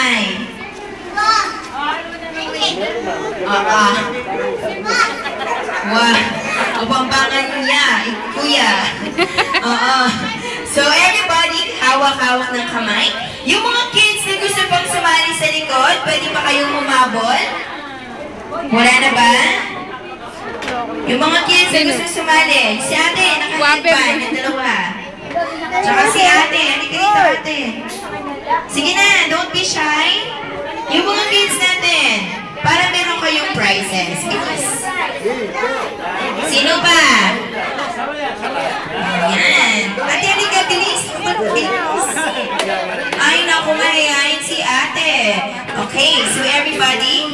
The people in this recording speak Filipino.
kamay. Wow. O pampangan niya, kuya. So everybody, hawak-hawak ng kamay. Yung mga kids na gusto pang sumali sa likod, pwede pa kayong humabol? Wala na ba? Yung mga kids na gusto sumali, si ate, naka-headband, yung dalawa. Tsaka si ate, halika dito ate. Sige na, don't be shy. Yung mga kids natin, para meron kayong prizes. Sino pa? Ayan. Ate, halika, bilis. Ay, naku, mahihayin si ate. Okay, so everybody,